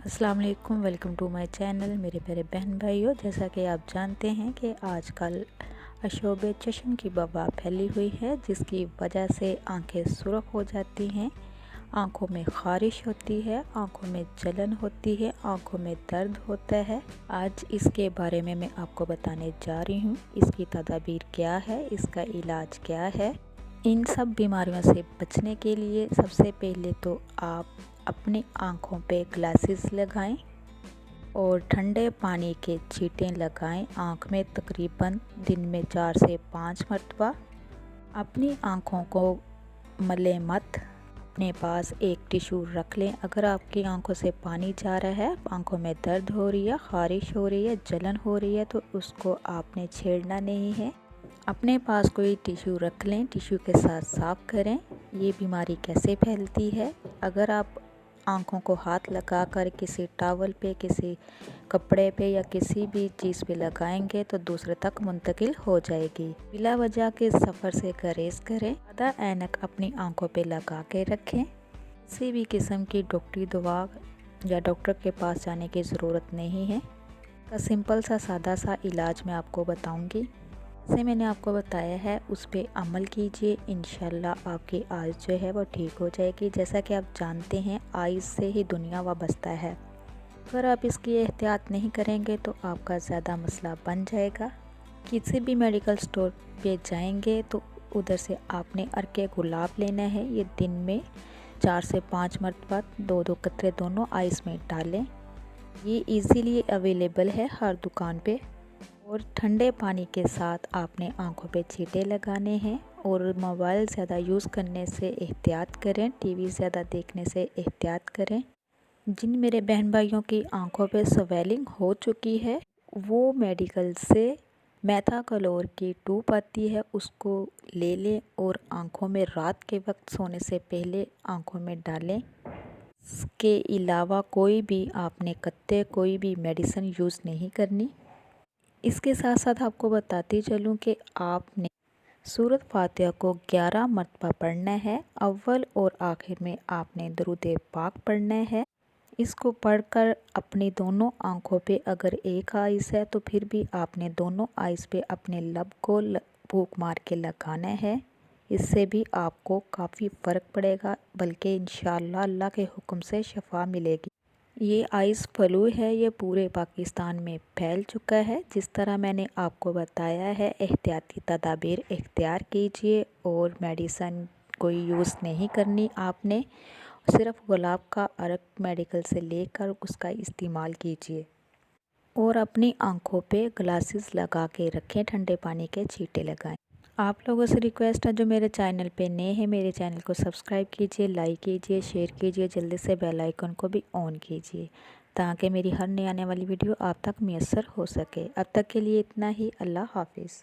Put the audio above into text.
अस्सलाम वालेकुम, welcome to my channel. मेरे प्यारे बहन भाइयों, जैसा कि आप जानते हैं कि आजकल अशोब चश्म की वबा फैली हुई है, जिसकी वजह से आंखें सुर्ख हो जाती हैं, आंखों में ख़ारिश होती है, आंखों में जलन होती है, आंखों में दर्द होता है। आज इसके बारे में मैं आपको बताने जा रही हूँ। इसकी तदाबीर क्या है, इसका इलाज क्या है। इन सब बीमारियों से बचने के लिए सबसे पहले तो आप अपनी आँखों पे ग्लासेस लगाएं और ठंडे पानी के छींटे लगाएं आँख में तकरीबन दिन में 4 से 5 मरतबा। अपनी आँखों को मले मत, अपने पास एक टिशू रख लें। अगर आपकी आंखों से पानी जा रहा है, आंखों में दर्द हो रही है, ख़ारिश हो रही है, जलन हो रही है, तो उसको आपने छेड़ना नहीं है। अपने पास कोई टिशू रख लें, टिशू के साथ साफ़ करें। ये बीमारी कैसे फैलती है, अगर आप आँखों को हाथ लगाकर किसी टॉवल पे, किसी कपड़े पे या किसी भी चीज़ पे लगाएंगे तो दूसरे तक मुंतकिल हो जाएगी। बिला वजह के सफ़र से गुरेज करें। ज़्यादा ऐनक अपनी आँखों पे लगा के रखें। किसी भी किस्म की डॉक्टरी दवा या डॉक्टर के पास जाने की ज़रूरत नहीं है। का सिंपल सा सादा सा इलाज मैं आपको बताऊँगी। जैसे मैंने आपको बताया है उस पर अमल कीजिए, इंशाल्लाह आपकी आइज़ जो है वो ठीक हो जाएगी। जैसा कि आप जानते हैं, आइज़ से ही दुनिया वाबस्ता है। अगर आप इसकी एहतियात नहीं करेंगे तो आपका ज़्यादा मसला बन जाएगा। किसी भी मेडिकल स्टोर पे जाएंगे तो उधर से आपने अर्के गुलाब लेना है। ये दिन में 4 से 5 मरतबा 2-2 कतरे दोनों आइज़ में डालें। ये इजीली अवेलेबल है हर दुकान पे। और ठंडे पानी के साथ आपने आंखों पे छींटे लगाने हैं। और मोबाइल ज़्यादा यूज़ करने से एहतियात करें, टीवी ज़्यादा देखने से एहतियात करें। जिन मेरे बहन भाइयों की आंखों पे स्वेलिंग हो चुकी है, वो मेडिकल से मेथाक्लोर की ट्यूब आती है, उसको ले लें और आंखों में रात के वक्त सोने से पहले आंखों में डालें। इसके अलावा कोई भी आपने कोई भी मेडिसिन यूज़ नहीं करनी। इसके साथ साथ आपको बताती चलूँ कि आपने सूरत फातिहा को 11 मरतबा पढ़ना है। अव्वल और आखिर में आपने दरूद पाक पढ़ना है। इसको पढ़कर अपनी दोनों आँखों पे, अगर एक आइज़ है तो फिर भी आपने दोनों आइज़ पे अपने लब को फूंक मार के लगाना है। इससे भी आपको काफ़ी फ़र्क पड़ेगा, बल्कि इंशाअल्लाह अल्लाह के हुक्म से शफ़ा मिलेगी। ये आइज़ फ्लू है, ये पूरे पाकिस्तान में फैल चुका है। जिस तरह मैंने आपको बताया है, एहतियाती तदाबीर इख्तियार कीजिए और मेडिसिन कोई यूज़ नहीं करनी आपने। सिर्फ़ गुलाब का अर्क मेडिकल से लेकर उसका इस्तेमाल कीजिए और अपनी आँखों पे ग्लासेस लगा के रखें, ठंडे पानी के छींटे लगाएं। आप लोगों से रिक्वेस्ट है, जो मेरे चैनल पे नए हैं, मेरे चैनल को सब्सक्राइब कीजिए, लाइक कीजिए, शेयर कीजिए, जल्दी से बेल आइकन को भी ऑन कीजिए ताकि मेरी हर नई आने वाली वीडियो आप तक मैसर हो सके। अब तक के लिए इतना ही। अल्लाह हाफिज़।